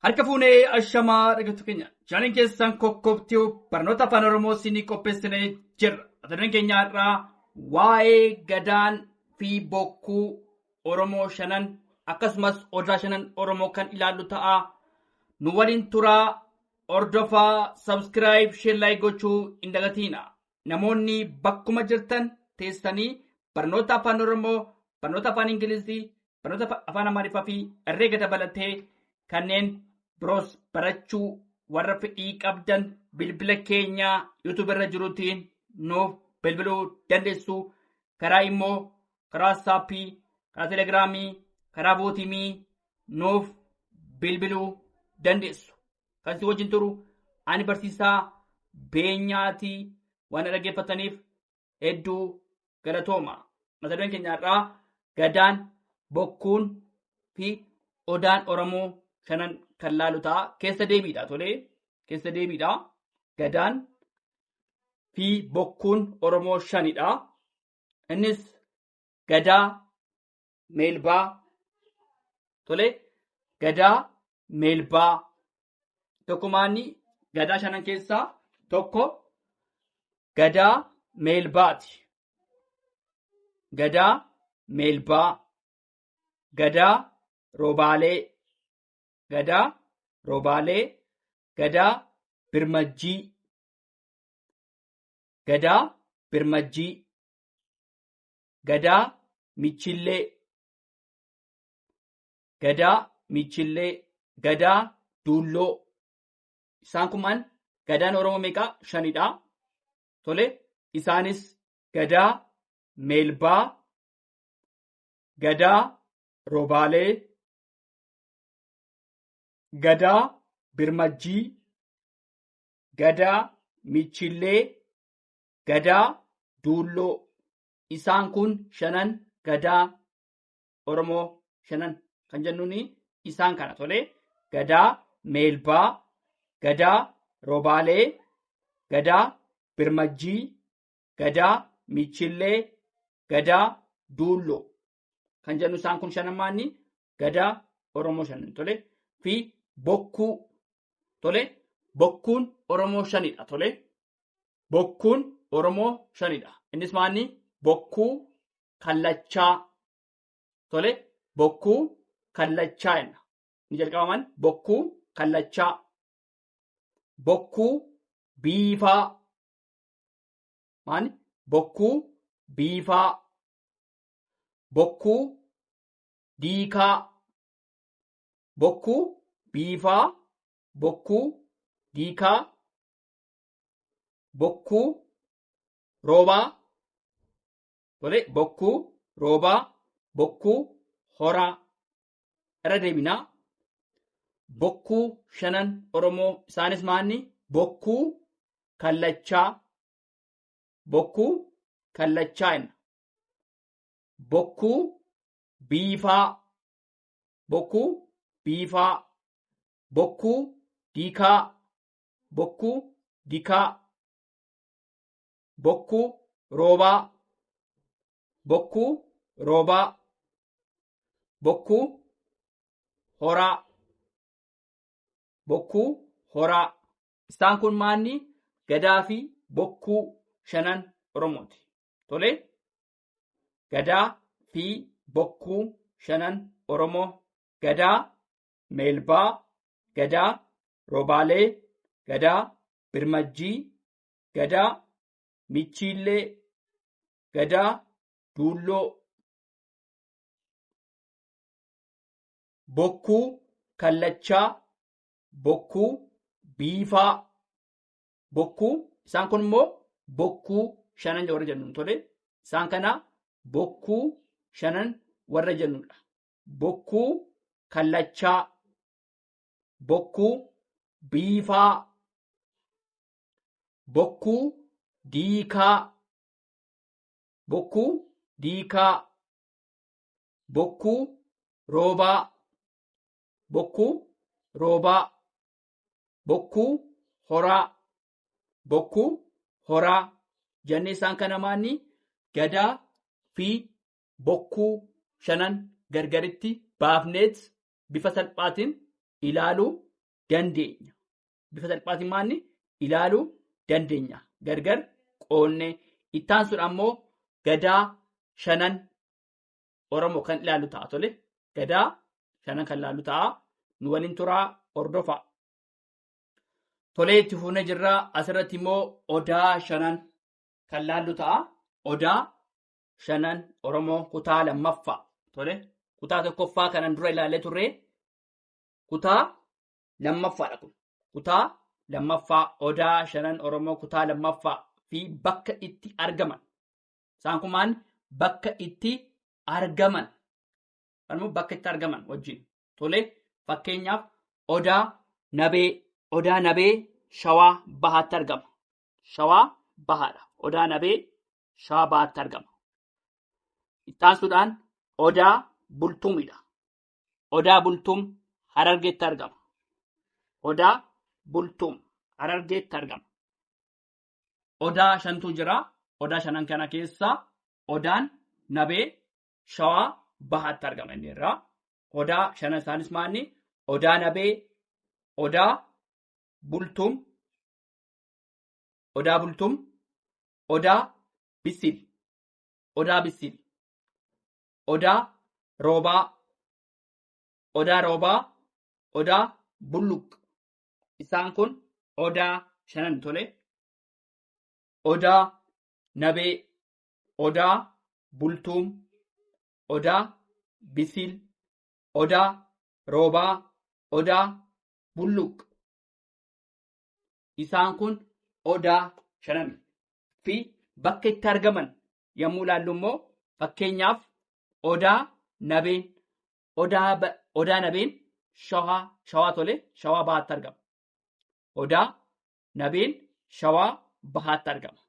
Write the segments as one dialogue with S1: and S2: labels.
S1: Harka fuunee ashamaa dhaggeeffattoota keenya chaaniin keessan kokkobtuu barnoota afaan oromoo isinii qopheessinee jirra. Mata dureen keenya irraa waa'ee gadaan fi bokkuu oromoo shanan akkasumas odaa shanan oromoo kan ilaallu ta'a. Nu waliin turaa, hordofaa, sabskiraayib, sheerlaayik gochuu hin dagatiina. Namoonni bakkuma jirtan teessanii barnoota afaan oromoo, barnoota afaan ingilizii, barnoota afaan amaariffaa fi herreega dabalatee kanneen biroos barachuu warra fedhii qabdan bilbila keenya yuutuub irra jiruutiin nuuf bilbiluu dandeessu. Karaa immoo karaa waatsaappii, karaa telegiraamii, karaa vootimii nuuf bilbiluu dandeessu. Kan si wajjin turu ani barsiisaa Beenyaatii. Waan dhaggeeffataniif hedduu galatooma. Mata dureen keenya irraa gadaan, bokkuun fi odaan oromoo shanan kan laalu ta'a. Keessa deebiidha tolee. Keessa deebiidha. Gadaan fi bokkuun oromoo shanidha. Innis gadaa meelbaa tolee. Gadaa meelbaa tokkumaanni gadaa shanan keessaa tokko gadaa meelbaati. Gadaa meelbaa, gadaa roobaalee, gadaa roobaalee, gadaa birmajjii, gadaa birmajjii, gadaa michillee, gadaa michillee, gadaa duulloo. Isaan kumaan gadaan oromoo meeqaa? Shanidha. Tole, isaanis gadaa meelbaa, gadaa roobaalee, gadaa birmajjii, gadaa michillee, gadaa duulloo. Isaan kun shanan gadaa oromoo shanan kan jennuuni isaan kana. Tole, gadaa meelbaa, gadaa roobaalee, gadaa birmajjii, gadaa michillee, gadaa duulloo kan jennu isaan kun shanammaanni gadaa oromoo shanan. Tole, fi bokkuu. Tole, bokkuun oromoo shanidha. Tole, bokkuun oromoo shanidha. Innis maanni bokkuu kallachaa. Tole, bokkuu kallachaa jenna. Ni jalqabaman bokkuu kallachaa, bokkuu biifaa. Maani bokkuu biifaa, bokkuu diikaa, bokkuu biifaa, bokkuu diikaa, bokkuu roobaa. Tole, bokkuu roobaa, bokkuu horaa. Irra deebinaa. Bokkuu shanan oromoo isaanis maanni bokkuu kallachaa, bokkuu kallachaa jenna. Bokkuu biifaa, bokkuu biifaa, bokkuu diikaa, bokkuu diikaa, bokkuu roobaa, bokkuu roobaa, bokkuu horaa, bokkuu horaa. Isaan kun maanni gadaa fi bokkuu shanan oromooti. Tole, gadaa fi bokkuu shanan oromoo gadaa meelbaa, gadaa roobaalee, gadaa birmajjii, gadaa michillee, gadaa duulloo. Bokkuu kallachaa, bokkuu biifaa, bokkuu isaan kun immoo bokkuu shanan warra jennuun. Tole, isaan kana bokkuu shanan warra jennudha. Bokkuu kallachaa, bokkuu biifaa, bokkuu diikaa, bokkuu diikaa, bokkuu roobaa, bokkuu roobaa, bokkuu horaa, bokkuu horaa jennee isaan kana maanni gadaa fi bokkuu shanan gargaritti baafneet bifa salphaatiin ilaaluu dandeenya. Bifa salphaatiin maanni ilaaluu dandeenya. Gargar qoonnee ittaan sun ammoo gadaa shanan Oromoo kan ilaalu ta'a tole. Gadaa shanan kan ilaalu ta'a. Nu waliin turaa hordofaa. Tolee itti fuunee jirraa asirratti immoo odaa shanan kan ilaallu ta'a. Odaa shanan Oromoo kutaa lammaffaa. Tole kutaa tokkoffaa kanan dura ilaalee turre kutaa lammaffaadha kun. Kutaa lammaffaa odaa shanan Oromoo kutaa lammaffaa fi bakka itti argaman. Isaan kun maal bakka itti argaman. Bakka itti argaman wajjin. Tole fakkeenyaaf odaa nabee shawaa bahaatti argama. Shawaa bahaadha. Odaa nabee shawaa bahaatti argama. Ittaansuudhaan odaa bultuumidha. Odaa bultuum Harargeetti argama. Odaa bultuum Harargeetti argama. Odaa shantu jira. Odaa shanan kana keessaa odaan nabee shawaa bahaatti argama inni irraa. Odaa shanan isaanis maanni odaa nabee, odaa bultuum, odaa bisil, odaa roobaa, odaa bulluq. Isaan kun odaa shanan tole. Odaa nabee, odaa bultuum, odaa bisil, odaa roobaa, odaa bulluq. Isaan kun odaa shanan fi bakka itti argaman yommuu ilaallu immoo fakkeenyaaf odaa nabeen shawaa tole shawaa bahaatti argama. Odaa nabeen shawaa bahaatti argama.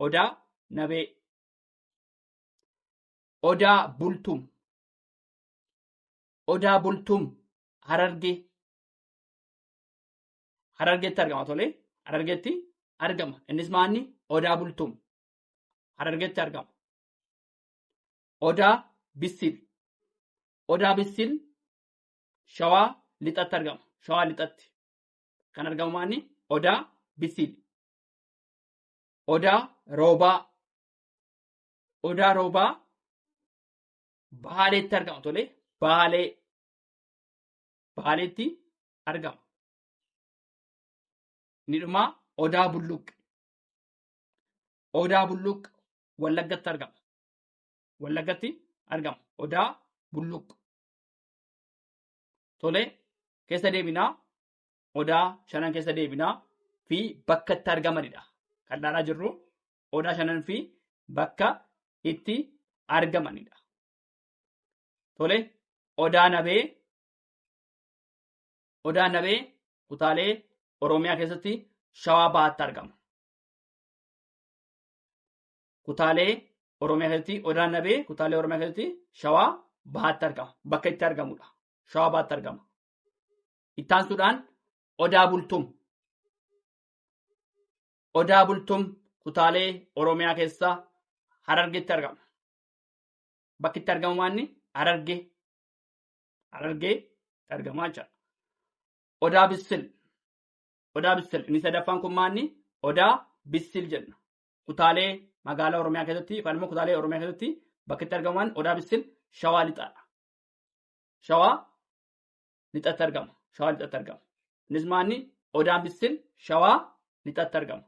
S1: Odaa nabee. Odaa bultuum Harargeetti argama tole. Harargeetti argama. Innis maanni odaa bultuum Harargeetti argama. Odaa bisil shawaa lixatti argama. Shawaa lixatti kan argamu maanni odaa bisil. Odaa roobaa baaleetti argama tole. Baaleetti argama. Ni dhuma odaa bulluq Wallaggatti argama. Odaa bulluq tole. Keessa deebinaa odaa shanan keessa deebinaa fi bakka itti argamanidha. Kan ilaalaa jirru odaa shanan fi bakka itti argamanidha. Tole odaa nabee kutaalee Oromiyaa keessatti shawaa bahaatti argama. Kutaalee Oromiyaa keessatti odaan nabee kutaalee Oromiyaa keessatti shawaa bahaatti argama. Bakka itti argamudha. Shawaa bahaatti argama. Ittaansuudhaan odaa bultuum kutaalee Oromiyaa keessaa Harargeetti argama. Bakki itti argamu maanni Harargeetti argama jechuudha. Odaa bisil inni sadaffaan kun maanni odaa bisil jenna. Kutaalee magaalaa Oromiyaa keessatti yookaan immoo kutaalee Oromiyaa keessatti bakki itti argaman odaa bisil shawaa lixaadha. Shawaa lixatti argama. Innis maanni odaan bisil shawaa lixatti argama.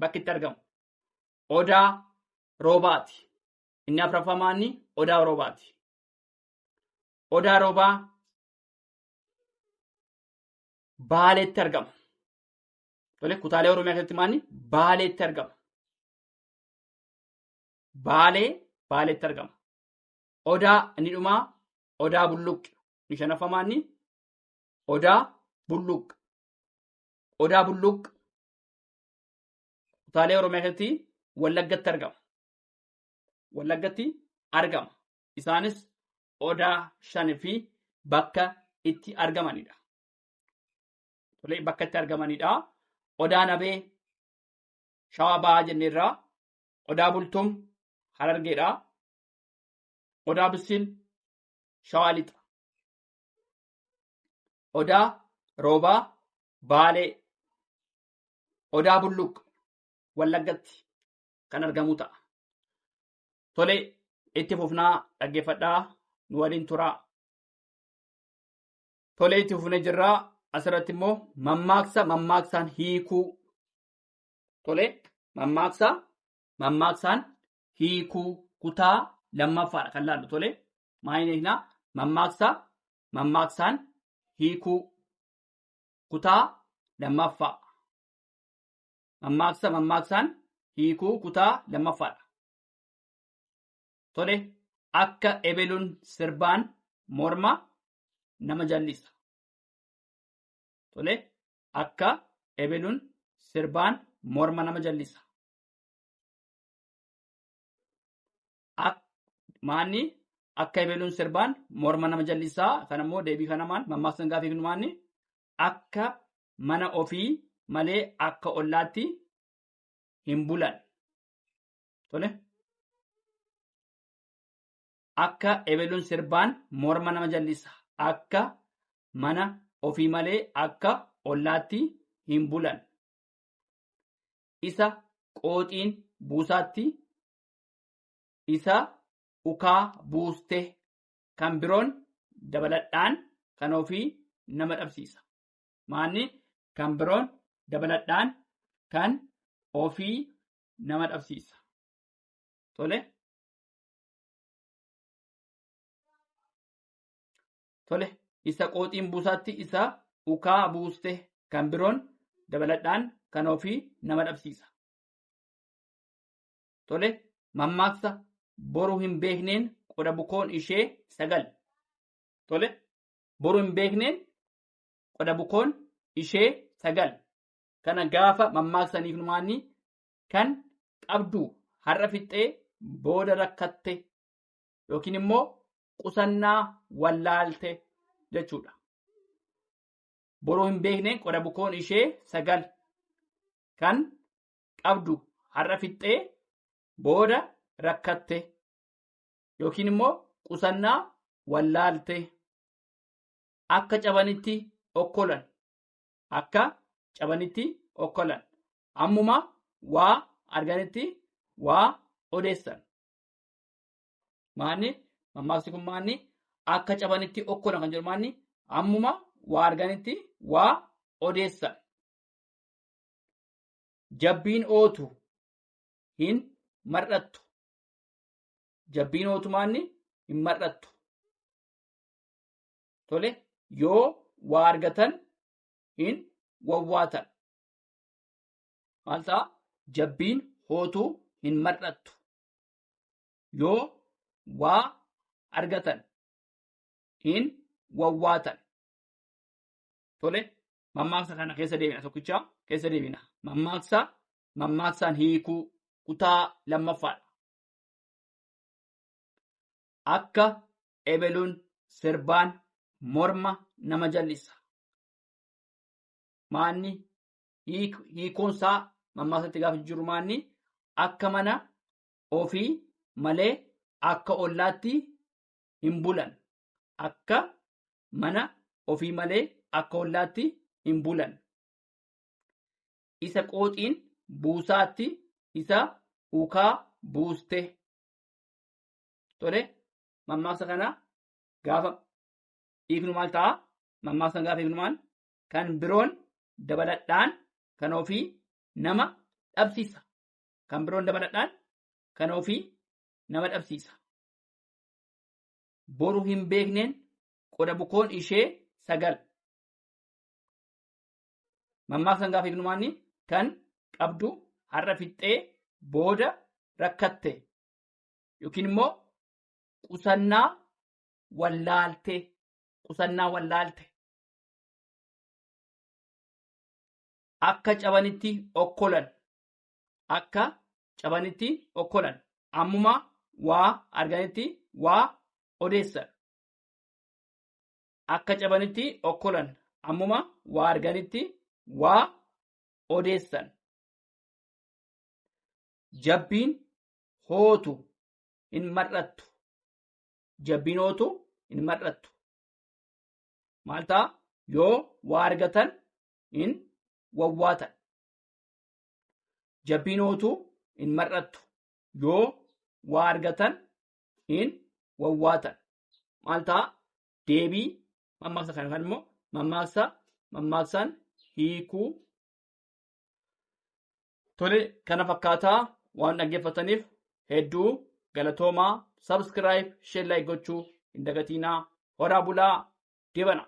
S1: Bakki itti argamu odaa roobaati. Inni afuraffaa maanni odaa roobaati. Odaa roobaa Baaleetti argama. Tole kutaalee Oromiyaa keessatti maanni Baaleetti argama. Baaleetti argama. Odaa inni dhumaa odaa bulluq. Inni shanaffaa maanni odaa bulluq. Kutaalee Oromiyaa keessatti Wallaggatti argama. Isaanis odaa shanii fi bakka itti argamanidha. Bakka itti argamanidha. Odaa nabee shawaa bahaa jenneerraa. Odaa bultuum Harargeedha. Odaa bisil shawaa lixa. odaa roobaa baalee odaa bulluq wallaggatti kan argamu ta'a. Tole itti fufnaa dhaggeeffadhaa nu waliin turaa. Tole itti fufnee jirraa asirratti immoo mammaaksaan hiikuu. Tole mammaaksaan hiikuu kutaa lammaffaadha kan laallu. Tole maayinaa mammaaksaan hiikuu kutaa lammaffaa. Mammaaksaan hiikuu kutaa lammaffaadha. Tole akka ebeluun sirbaan morma nama jallisa. Tole akka ebeluun sirbaan morma nama jallisa. Maanni akka ebeluun sirbaan morma nama jallisaa. Kan immoo deebii kanamaan mammaaksan gaafa hiiknu maanni akka mana ofii malee akka ollaatti hin bulan. Tole akka ebeluun sirbaan morma nama jallisa. Akka mana ofii malee akka ollaatti hin bulan. Isa qooxiin buusaatti isa ukaa buuste kan biroon dabaladhaan kan ofii nama dhabsiisa. Maanni kan biroon dabaladhaan kan ofii nama dhabsiisa. Tole isa qooxiin buusaatti isa ukaa buuste kan biroon dabaladhaan kan ofii nama dhabsiisa. Tole mammaaksa boru hin beekneen qoda bukoon ishee sagal. Tole boru hin beekneen qoda bukoon ishee sagal. Kana gaafa mammaaksaniif numaanni kan qabdu har'a fixxee booda rakkatte yookiin immoo qusannaa wallaalte jechuudha. Boruu hin beekneen qoda bukoon ishee sagal. Kan qabdu har'a fixxee booda rakkatte yookiin immoo qusannaa wallaalte. Akka cabanitti okkolan. Akka cabanitti okkolan. Ammuma waa arganitti waa odeessan. Maanni mammaaksi kun maanni akka cabanitti okkolan kan jedhu maanni ammuma waa arganitti waa odeessan. Jabbiin ootu hin mar'attu. Jabbiin ootu maanni hin mar'attu. Tole yoo waa argatan hin wawwaatan. Maal ta'a? Jabbiin ootuu hin mar'attu. Yoo waa argatan hin wawwaatan. Tole mammaaksa kana keessa deebina tokkichaa keessa deebina. Mammaaksaan hiikuu kutaa lammaffaadha. Akka ebeluun sirbaan morma nama jallisa. Maanni hiikuunsaa mammaaksatti gaafa jiru maanni akka mana ofii malee akka ollaatti hin bulan. Akka mana ofii malee akka ollaatti hin bulan. Isa qooxiin buusaatti isa ukaa buuste. Tole mammaaksa kana gaafa hiiknu maal ta'a? Mammaaksa gaafa hiiknu maal? Kan biroon dabaladhaan kan ofii nama dhabsiisa. Kan biroon dabaladhaan kan ofii nama dhabsiisa. Boru hin beekneen qoda bukoon ishee sagal. Mammaaksa gaafa hiiknu maanni kan qabdu har'a fixxee booda rakkatte yookiin immoo qusannaa wallaalte. Qusannaa wallaalte. Akka cabanitti okkolan. Akka cabanitti okkolan. Ammuma waa arganitti waa odeessan. Akka cabanitti okkolan. Ammuma waa arganitti waa odeessan. Jabbiin hootu hin mar'attu. Jabbiin hootu hin mar'attu. Maal ta'a? yoo waa argatan hin wawwaatan. Jabinootu hin mar'attu yoo waa argatan hin wawwaatan. Maal ta'a? Deebii mammaaksa kana yookaan immoo mammaaksaan hiikuu. Tole kana fakkaataa waan dhaggeeffataniif hedduu galatoomaa. Subscribe, share, like gochuu hin dagatinaa. Horaa bulaa deebana.